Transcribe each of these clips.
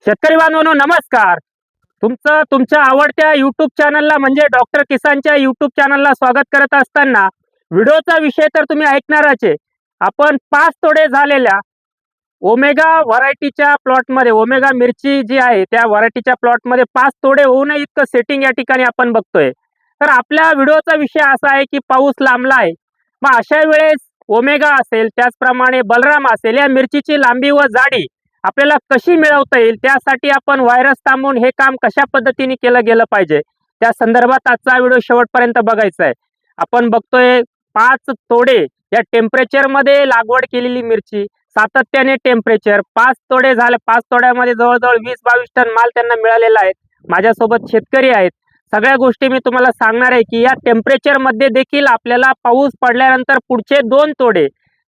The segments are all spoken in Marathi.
शेतकरी बांधवांनो नमस्कार. तुमच्या आवडत्या YouTube चॅनलला म्हणजे डॉक्टर किसानच्या YouTube चॅनलला स्वागत करत असताना व्हिडिओचा विषय तर तुम्ही ऐकणारच आहे. आपण 5 तोडे झालेल्या ओमेगा व्हरायटीच्या प्लॉटमध्ये ओमेगा मिरची जी आहे त्या व्हरायटीच्या प्लॉटमध्ये 5 तोडे होऊ नये इतकं सेटिंग या ठिकाणी आपण बघतोय. तर आपल्या व्हिडिओचा विषय असा आहे की पाऊस लांबला आहे. मग अशा वेळेस ओमेगा असेल त्याचप्रमाणे बलराम असेल या मिरचीची लांबी व जाडी आपल्याला कशी मिळवता येईल त्यासाठी आपण व्हायरस थांबवून हे काम कशा पद्धतीने केलं गेलं पाहिजे त्या संदर्भात आजचा व्हिडिओ शेवटपर्यंत बघायचा आहे. आपण बघतोय 5 तोडे या टेम्परेचर मध्ये लागवड केलेली मिरची, सातत्याने टेम्परेचर 5 तोडे झाले. 5 तोड्यामध्ये जवळजवळ 20-22 टन माल त्यांना मिळालेला आहे. माझ्यासोबत शेतकरी आहेत. सगळ्या गोष्टी मी तुम्हाला सांगणार आहे की या टेम्परेचर मध्ये देखील आपल्याला पाऊस पडल्यानंतर पुढचे 2 तोडे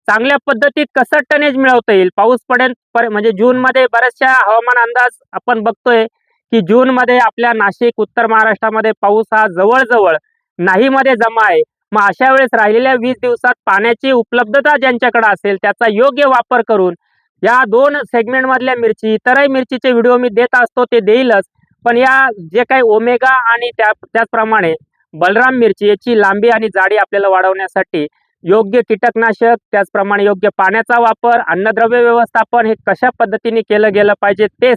चांगल्या पद्धतीत कसं टनेज मिळवता येईल. पाऊस पडेल म्हणजे जून मध्ये बऱ्याचशा हवामान अंदाज आपण बघतोय की जून मध्ये आपल्या नाशिक उत्तर महाराष्ट्रामध्ये पाऊस हा जवळजवळ नाही मध्ये जमा आहे. मग अशा वेळेस राहिलेल्या 20 दिवसात पाण्याची उपलब्धता ज्यांच्याकडे असेल त्याचा योग्य वापर करून या 2 सेगमेंट मधल्या मिरची, इतरही मिरचीचे व्हिडिओ मी देत असतो ते देईलच, पण या जे काही ओमेगा आणि त्याचप्रमाणे बलराम मिरची याची लांबी आणि जाडी आपल्याला वाढवण्यासाठी योग्य कीटकनाशक, त्याचप्रमाणे योग्य पाण्याचा वापर, अन्नद्रव्य व्यवस्थापन हे कशा पद्धतीने केलं गेलं पाहिजे ते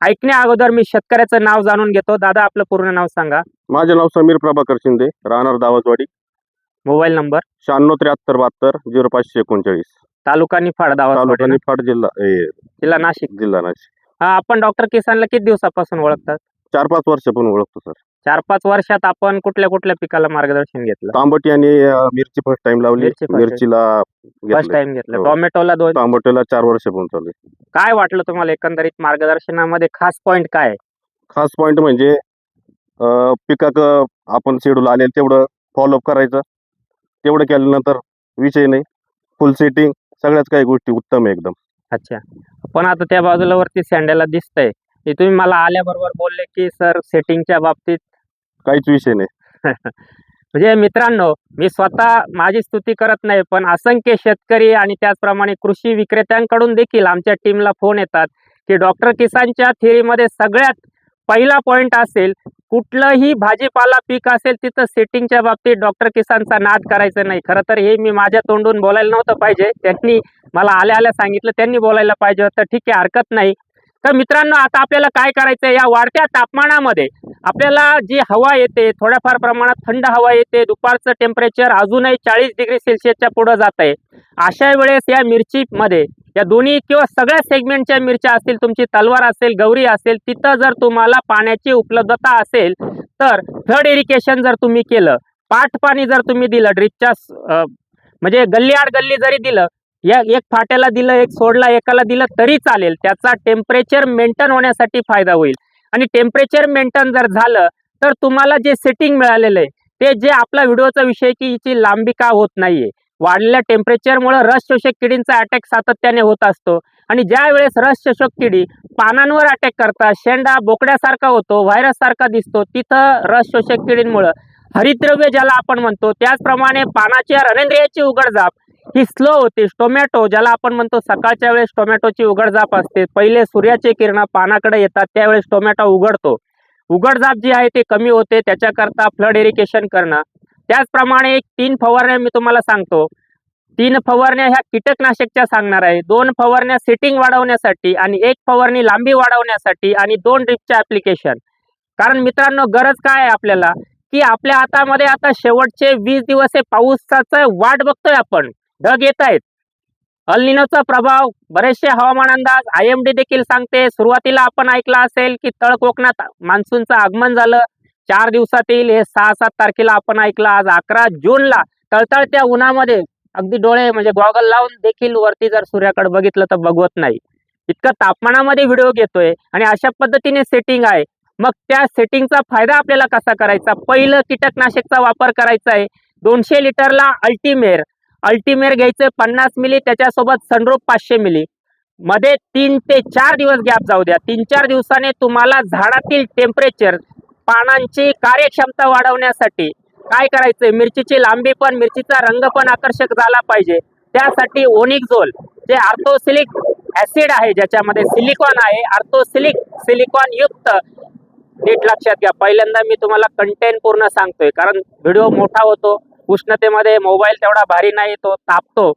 ऐकण्या अगोदर मी शेतकऱ्याचं नाव जाणून घेतो. दादा आपलं पूर्ण नाव सांगा. माझे नाव समीर प्रभाकर शिंदे, राहणार दावजवाडी. Mobile number 9673720539. तालुका निफाड, तालुका निफाड, जिल्हा नाशिक. जिल्हा नाशिक. आपण डॉक्टर किसानला किती दिवसापासून ओळखतात? 4-5 वर्षापासून ओळखतो सर. 4-5 वर्षात आपण कुठल्या कुठल्या पिकाला मार्गदर्शन घेतलं? तांबटी आणि मिरची फर्स्ट टाइम लावली. मिरचीला फर्स्ट टाइम घेतलं. हो. टोमॅटोला 2. तांबटीला 4 वर्षापासून चालू आहे. काय वाटलं तुम्हाला एकंदरीत मार्गदर्शनामध्ये खास पॉइंट काय आहे? खास पॉइंट म्हणजे पिकाक आपण शेड्यूल आलेलं तेवढं फॉलोअप करायचं. तेवढं केल्यानंतर विषय नाही. फुल सेटिंग सगळ्याच काही गोष्टी उत्तम आहे एकदम. अच्छा. पण आता त्या बाजूला वरती सँडेला दिसतंय. हे तुम्ही मला आल्याबरोबर बोलले की सर सेटिंगच्या बाबतीत काहीच विषय नाही. म्हणजे मित्रांनो, मी स्वतः माझी स्तुती करत नाही, पण असंख्य शेतकरी आणि त्याचप्रमाणे कृषी विक्रेत्यांकडून देखील आमच्या टीमला फोन येतात की डॉक्टर किसानच्या थेअरीमध्ये सगळ्यात पहिला पॉइंट असेल कुठलंही भाजीपाला पीक असेल तिथं सेटिंगच्या बाबतीत डॉक्टर किसानचा नाद करायचा नाही. खरं तर हे मी माझ्या तोंडून बोलायला नव्हतं पाहिजे, त्यांनी मला आल्या सांगितलं, त्यांनी बोलायला पाहिजे होतं. ठीक आहे, हरकत नाही. तर मित्रांनो, आता आपल्याला काय करायचं, या वाढत्या तापमानामध्ये आपल्याला जी हवा येते थोड्याफार प्रमाणात थंड हवा येते, दुपारचं टेम्परेचर अजूनही 40 डिग्री सेल्सिअसच्या पुढे जात आहे. अशा वेळेस या मिरचीमध्ये या दोन्ही किंवा सगळ्या सेगमेंटच्या मिरच्या असतील, तुमची तलवार असेल, गौरी असेल, तिथं जर तुम्हाला पाण्याची उपलब्धता असेल तर फ्लड इरिगेशन जर तुम्ही केलं, पाठ पाणी जर तुम्ही दिलं, ड्रिपच्या म्हणजे गल्ली आड गल्ली जरी दिलं, एक फाट्याला दिलं, एक सोडला एकाला दिलं तरी चालेल. त्याचा टेम्परेचर मेंटेन होण्यासाठी फायदा होईल. आणि टेम्परेचर मेंटेन जर झालं तर तुम्हाला जे सेटिंग मिळालेलं आहे ते जे आपला व्हिडिओचा विषय की हिची लांबी का होत नाहीये, वाढलेल्या टेम्परेचरमुळे रस शोषक किडींचा अटॅक सातत्याने होत असतो. आणि ज्या वेळेस रस शोषक किडी पानांवर अटॅक करतात, शेंडा बोकड्यासारखा होतो, व्हायरस सारखा दिसतो, तिथं रस शोषक किडींमुळे हरितद्रव्य ज्याला आपण म्हणतो त्याचप्रमाणे पानाच्या रनेंद्रियाची उघडझाप ही स्लो होते. टोमॅटो ज्याला आपण म्हणतो, सकाळच्या वेळेस टोमॅटोची उघडझाप असते, पहिले सूर्याचे किरण पानाकडे येतात त्यावेळेस टोमॅटो उघडतो, उघडझाप जी आहे ती कमी होते. त्याच्याकरता फ्लड इरिगेशन करणं, त्याचप्रमाणे एक 3 फवारण्या मी तुम्हाला सांगतो. 3 फवारण्या ह्या कीटकनाशकच्या सांगणार आहे, 2 फवारण्या सेटिंग वाढवण्यासाठी आणि 1 फवारणी लांबी वाढवण्यासाठी आणि 2 ड्रिपच्या ऍप्लिकेशन. कारण मित्रांनो, गरज काय आहे आपल्याला की आपल्या हातामध्ये आता शेवटचे 20 दिवस हे पावसाचं वाट बघतोय आपण. ढग येत आहेत, अल निनोचा प्रभाव, बरेचसे हवामान अंदाज, IMD देखील सांगते. सुरुवातीला आपण ऐकलं असेल की तळ कोकणात मान्सूनचं आगमन झालं, 4 दिवसात येईल, हे 6-7 तारखेला आपण ऐकलं. आज 11 जूनला तळतळत्या उन्हामध्ये अगदी डोळे म्हणजे गॉगल लावून देखील वरती जर सूर्याकडे बघितलं तर बघवत नाही, इतकं तापमानामध्ये व्हिडिओ घेतोय आणि अशा पद्धतीने सेटिंग आहे. मग त्या सेटिंगचा फायदा आपल्याला कसा करायचा? पहिलं कीटकनाशकचा वापर करायचा आहे. 200 लिटरला अल्टीमेर घ्यायचं 50 मिली, त्याच्यासोबत सनरूप 500 मिली. मध्ये 3 ते 4 दिवस गॅप जाऊ द्या. 3-4 दिवसाने तुम्हाला झाडातील टेम्परेचर, पानांची कार्यक्षमता वाढवण्यासाठी काय करायचंय, मिरचीची लांबी पण, मिरचीचा रंग पण आकर्षक झाला पाहिजे. त्यासाठी ओनिक्झोल जे आर्थोसिलिक ऍसिड आहे, ज्याच्यामध्ये सिलिकॉन आहे, सिलिकॉन युक्त, नीट लक्षात घ्या. पहिल्यांदा मी तुम्हाला कंटेंट पूर्ण सांगतोय, कारण व्हिडिओ मोठा होतो, उष्णतेमध्ये मोबाईल तेवढा भारी नाही, तो तापतो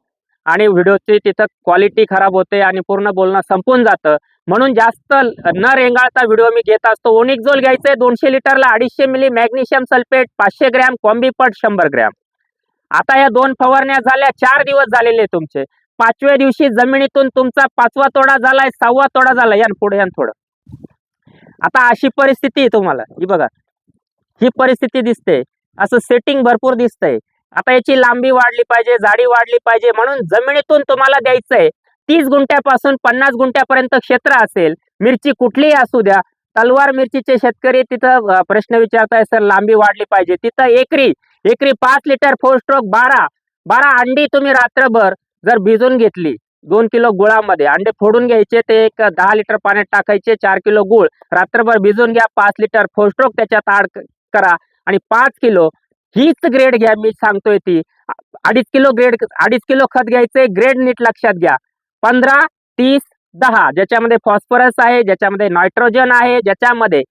आणि व्हिडिओची तिथं क्वालिटी खराब होते आणि पूर्ण बोलणं संपून जातं. म्हणून जास्त न रेंगाळता व्हिडिओ मी घेत असतो. ओनिक्झोल घ्यायचंय 200 लिटरला 250 मिली मॅग्नेशियम सल्फेट 500 ग्रॅम, कॉम्बीपट 100 ग्रॅम. आता या 2 फवारण्या झाल्या, 4 दिवस झालेले तुमचे. 5व्या दिवशी जमिनीतून तुमचा 5वा तोडा झालाय, 6वा तोडा झाला. यान पुढे यान थोडं. आता अशी परिस्थिती आहे तुम्हाला, ही बघा, ही परिस्थिती दिसते, असं सेटिंग भरपूर दिसतंय. आता याची लांबी वाढली पाहिजे, जाडी वाढली पाहिजे, म्हणून जमिनीतून तुम्हाला द्यायचंय 30 गुंठ्यापासून 50 गुंठ्यापर्यंत क्षेत्र असेल, मिरची कुठलीही असू द्या. तलवार मिरचीचे शेतकरी तिथं प्रश्न विचारताय, सर लांबी वाढली पाहिजे, तिथं एकरी 5 लिटर 4 स्ट्रोक 12 अंडी तुम्ही रात्रभर जर भिजून घेतली, 2 किलो गुळामध्ये अंडे फोडून घ्यायचे, ते एक 10 लिटर पाण्यात टाकायचे, 4 किलो गुळ रात्रभर भिजून घ्या, 5 लिटर 4 स्ट्रोक त्याच्यात ऍड करा आणि 5 किलो हीच ग्रेड घ्या, मी सांगतोय ती 2.5 किलो खत घ्यायचंय. ग्रेड नीट लक्षात घ्या, 15-30-10, ज्याच्यामध्ये फॉस्फरस आहे, ज्याच्यामध्ये नायट्रोजन आहे, ज्याच्यामध्ये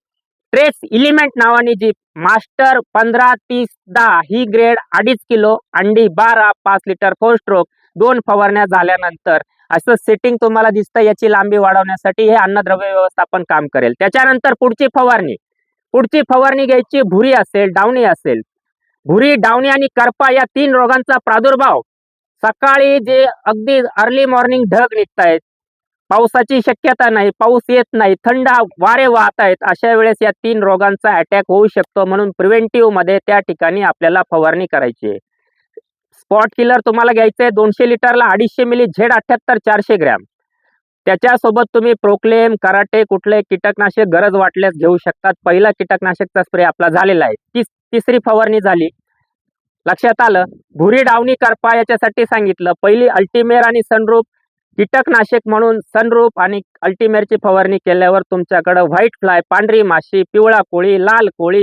ट्रेस इलिमेंट नावाने जी मास्टर 15-30-10 ही ग्रेड 2.5 किलो अंडी 12 5 लिटर 4 स्ट्रोक 2 फवारण्या झाल्यानंतर असं सेटिंग तुम्हाला दिसतं. याची लांबी वाढवण्यासाठी हे अन्नद्रव्य व्यवस्थापन काम करेल. त्याच्यानंतर पुढची फवारणी घ्यायची. भुरी असेल, डावणी असेल, भुरी, डावणी आणि करपा या 3 रोगांचा प्रादुर्भाव सकाळी जे अगदी अर्ली मॉर्निंग ढग निघतायत, पावसाची शक्यता नाही, पाऊस येत नाही, थंड वारे वाहत आहेत, अशा वेळेस या 3 रोगांचा अटॅक होऊ शकतो. म्हणून प्रिव्हेंटिव्ह मध्ये त्या ठिकाणी आपल्याला फवारणी करायची आहे. स्पॉट किलर तुम्हाला घ्यायचंय 200 लिटरला 250 मिली Z78 400 ग्रॅम. त्याच्यासोबत तुम्ही प्रोक्लेम, कराटे, कुठले कीटकनाशक गरज वाटल्यास घेऊ शकतात. पहिला कीटकनाशकचा स्प्रे आपला झालेला आहे. तिसरी फवारणी झाली. लक्षात आलं. भुरी, डावणी, करपा याच्यासाठी सांगितलं. पहिली अल्टिमेर आणि सनरूप कीटकनाशक म्हणून सनरूप आणि अल्टिमेरची फवारणी केल्यावर तुमच्याकडे व्हाईट फ्लाय, पांढरी माशी, पिवळा कोळी, लाल कोळी,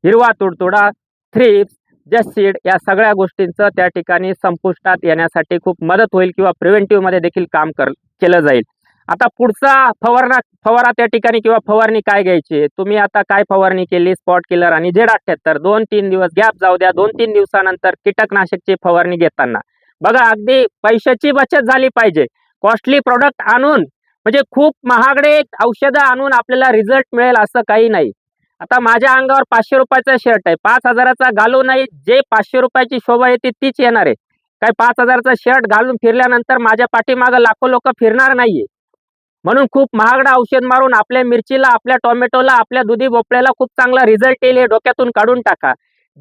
हिरवा तुडतुडा, थ्रिप्स, जस्सीड या सगळ्या गोष्टींचं त्या ठिकाणी संपुष्टात येण्यासाठी खूप मदत होईल किंवा प्रिव्हेंटिव्ह मध्ये देखील काम केलं जाईल. आता पुढचा फवारा त्या ठिकाणी किंवा फवारणी काय घ्यायची, तुम्ही आता काय फवारणी केली, स्पॉट किलर आणि Z78, 2-3 दिवस गॅप जाऊ द्या. 2-3 दिवसानंतर कीटकनाशकची फवारणी घेताना बघा, अगदी पैशाची बचत झाली पाहिजे. कॉस्टली प्रोडक्ट आणून, म्हणजे खूप महागडे औषधं आणून आपल्याला रिझल्ट मिळेल असं काही नाही. आता माझ्या अंगावर 500 रुपयाचा शर्ट आहे, 5,000चा घालू नाही, जे 500 रुपयाची शोभा येते तीच येणार आहे. काय 5,000चा शर्ट घालून फिरल्यानंतर माझ्या पाठीमागं लाखो लोक फिरणार नाहीये. म्हणून खूप महागडं औषध मारून आपल्या मिरचीला, आपल्या टोमॅटोला, आपल्या दुधी भोपळ्याला खूप चांगला रिझल्ट येईल हे डोक्यातून काढून टाका.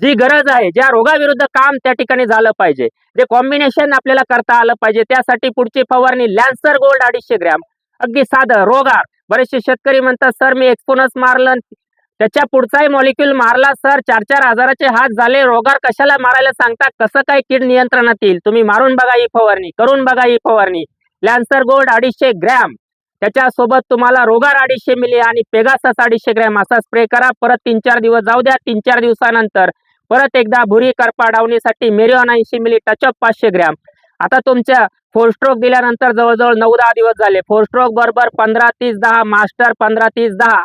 जी गरज आहे, ज्या रोगाविरुद्ध काम त्या ठिकाणी झालं पाहिजे, जे कॉम्बिनेशन आपल्याला करता आलं पाहिजे, त्यासाठी पुढची फवारणी लॅन्सर गोल्ड 250 ग्रॅम. अगदी साधं रोगार. बरेचसे शेतकरी म्हणतात, सर मी एक्सपोनस मारलं, त्याच्या पुढचाही मॉलिक्यूल मारला, सर 4-4 हजाराचे हात झाले, रोगार कशाला मारायला सांगता, कसं काय कीड नियंत्रणात येईल. तुम्ही मारून बघा ही फवारणी, करून बघा ही फवारणी. लॅन्सर गोल्ड 250 ग्रॅम, त्याच्यासोबत तुम्हाला रोगार 250 मिली आणि पेगासस 250 ग्रॅम असा स्प्रे करा. परत 3-4 दिवस जाऊ द्या. 3-4 दिवसानंतर परत एकदा भुरी, करपा, डावणीसाठी मेरिऑन 80 मिली, टचअप 500 ग्रॅम. आता तुमच्या 4 स्ट्रोक दिल्यानंतर जवळजवळ 9-10 दिवस झाले. 4 स्ट्रोक बरोबर 15-30-10, मास्टर 15-30-10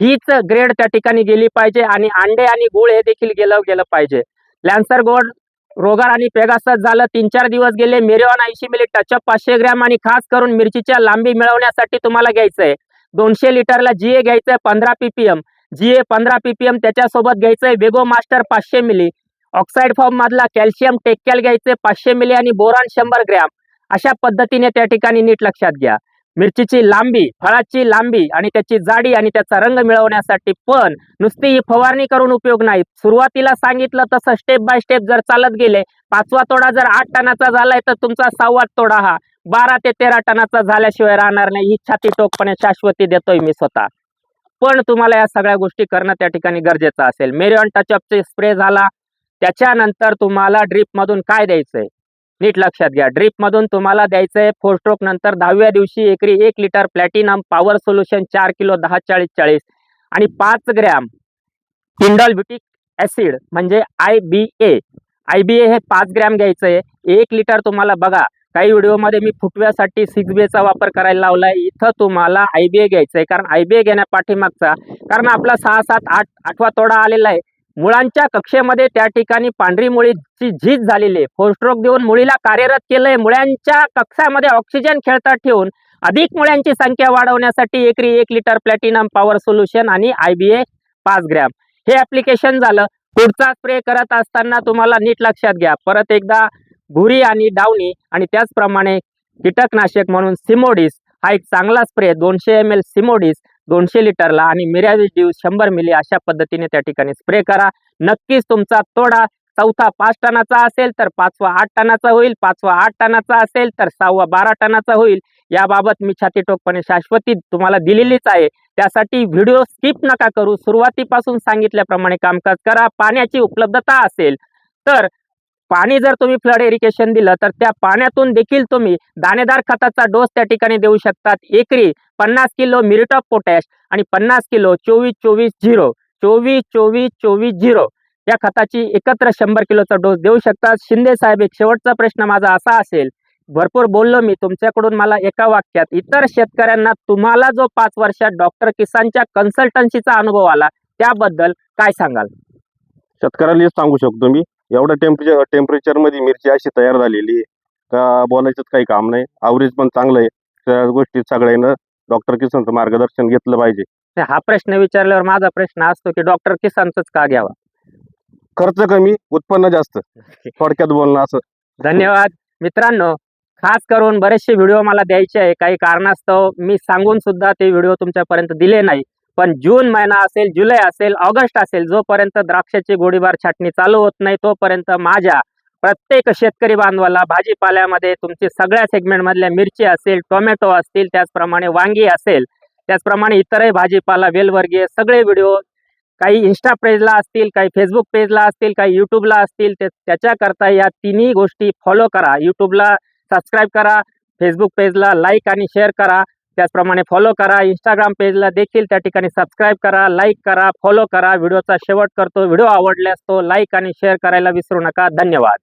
हीच ग्रेड त्या ठिकाणी गेली पाहिजे आणि अंडे आणि गुळ हे देखील गेलं पाहिजे. लॅन्सर गोल्ड, रोगार आणि पेगासस झालं. 3-4 दिवस गेले. मेरिऑन 80 मिली, टचअप 500 ग्रॅम आणि खास करून मिरचीच्या लांबी मिळवण्यासाठी तुम्हाला घ्यायचंय 200 लिटरला GA घ्यायचंय 15 ppm, GA 15 ppm. त्याच्यासोबत घ्यायचंय वेगो मास्टर 500 मिली, ऑक्साईड फॉर्म मधला कॅल्शियम टेक्कॅल घ्यायचंय 500 मिली आणि बोरॉन 100 ग्रॅम. अशा पद्धतीने त्या ठिकाणी नीट लक्षात घ्या. मिरचीची लांबी, फळाची लांबी आणि त्याची जाडी आणि त्याचा रंग मिळवण्यासाठी पण नुसती ही फवारणी करून उपयोग नाही. सुरुवातीला सांगितलं तसं स्टेप बाय स्टेप जर चालत गेले, 5वा तोडा जर 8 टनाचा झालाय तर तुमचा 6वा तोडा हा 12 ते 13 टनाचा झाल्याशिवाय राहणार नाही. ही छाती टोकपणे शाश्वती देतोय मी स्वतः. पण तुम्हाला या सगळ्या गोष्टी करणं त्या ठिकाणी गरजेचं असेल. मेरिऑन टचअपचे स्प्रे झाला, त्याच्यानंतर तुम्हाला ड्रीप मधून काय द्यायचंय नीट लक्षात घ्या. ड्रीप मधून तुम्हाला द्यायचंय 4 स्ट्रोक नंतर 10व्या दिवशी एकरी 1 litre platinum power solution 4 kilo 10-40-40 आणि 5 ग्रॅम इंडॉल ब्युटिक ऍसिड म्हणजे IBA IBA हे 5 ग्रॅम घ्यायचं आहे. 1 लिटर तुम्हाला बघा काही व्हिडिओमध्ये मी फुटव्यासाठी 6B चा वापर करायला लावलाय. इथं तुम्हाला IBA घ्यायचं आहे. कारण IBA घेण्यापाठीमागचा कारण आपला 6, 7, 8 8वा तोडा आलेला आहे. मुळांच्या कक्षेमध्ये त्या ठिकाणी पांढरी मुळीची झीज झालेली आहे. 4 स्ट्रोक देऊन मुळीला कार्यरत केलंय. मुळ्यांच्या कक्षामध्ये ऑक्सिजन खेळता ठेवून अधिक मुळ्यांची संख्या वाढवण्यासाठी एकरी 1 लिटर प्लॅटिनम पॉवर सोल्युशन आणि IBA 5 ग्रॅम हे ऍप्लिकेशन झालं. पुढचा स्प्रे करत असताना तुम्हाला नीट लक्षात घ्या. परत एकदा भुरी आणि डावणी आणि त्याचप्रमाणे कीटकनाशक म्हणून सिमोडिस हा एक चांगला स्प्रे 200 ml सिमोडिस 200 लिटरला आणि मिरॅविस ड्यूस 100 मिली अशा पद्धतीने त्या ठिकाणी स्प्रे करा. नक्कीच तुमचा तोडा चौथा 5 टनाचा असेल तर 5वा 8 टनाचा होईल. 5वा 8 टनाचा असेल तर 6वा 12 टनाचा होईल. याबाबत मी छातीठोकपणे शाश्वती तुम्हाला दिलेलीच आहे. त्यासाठी व्हिडिओ स्किप नका करू. सुरुवातीपासून सांगितल्याप्रमाणे कामकाज करा. पाण्याची उपलब्धता असेल तर पाणी जर तुम्ही फ्लड इरिगेशन दिलं तर त्या पाण्यातून देखील तुम्ही दाणेदार खताचा डोस त्या ठिकाणी देऊ शकतात. एकरी 50 किलो म्युरेट ऑफ पोटॅश आणि 50 किलो 24-24-0 24-24-24-0 या खताची एकत्र 100 किलोचा डोस देऊ शकतात. शिंदे साहेब, एक शेवटचा प्रश्न माझा असा असेल, भरपूर बोललो मी तुमच्याकडून, मला एका वाक्यात इतर शेतकऱ्यांना तुम्हाला जो 5 वर्षात डॉक्टर किसानच्या कन्सल्टन्सीचा अनुभव आला त्याबद्दल काय सांगाल? शेतकऱ्याला सांगू शकतो मी, एवढ्या टेम्परेचर मध्ये मिरची अशी तयार झालेली आहे का बोलायचंच काही काम नाही. आवरेज पण चांगलं आहे. त्या गोष्टी सगळ्यांना डॉक्टर किसानचं मार्गदर्शन घेतलं पाहिजे. हा प्रश्न विचारल्यावर माझा प्रश्न असतो की डॉक्टर किसानचंच का घ्यावा? खर्च कमी, उत्पन्न जास्त, थोडक्यात बोलणं असं. धन्यवाद मित्रांनो. खास करून बरेचसे व्हिडिओ मला द्यायचे आहे. काही कारणास्तव मी सांगून सुद्धा ते व्हिडिओ तुमच्यापर्यंत दिले नाही. पण जून महिना असेल, जुलै असेल, ऑगस्ट असेल, जोपर्यंत द्राक्षाची गोळीबार छाटणी चालू होत नाही तोपर्यंत माझ्या प्रत्येक शेतकरी बांधवाला भाजीपाल्यामध्ये तुमची सगळ्या सेगमेंटमधल्या मिरची असेल, टोमॅटो असतील, त्याचप्रमाणे वांगी असेल, त्याचप्रमाणे इतरही भाजीपाला वेलवर्गीय सगळे व्हिडिओ काही इंस्टा पेजला असतील, काही फेसबुक पेजला असतील, काही यूट्यूबला असतील, त्याच्याकरता या तिन्ही गोष्टी फॉलो करा. यूट्यूबला सबस्क्राईब करा, फेसबुक पेजला लाईक आणि शेअर करा, त्याचप्रमाणे फॉलो करा. इंस्टाग्राम पेजला देखील त्या ठिकाणी सबस्क्राईब करा, लाईक करा, फॉलो करा. व्हिडिओचा शेवट करतो. व्हिडिओ आवडल्यास तो लाईक आणि शेअर करायला विसरू नका. धन्यवाद.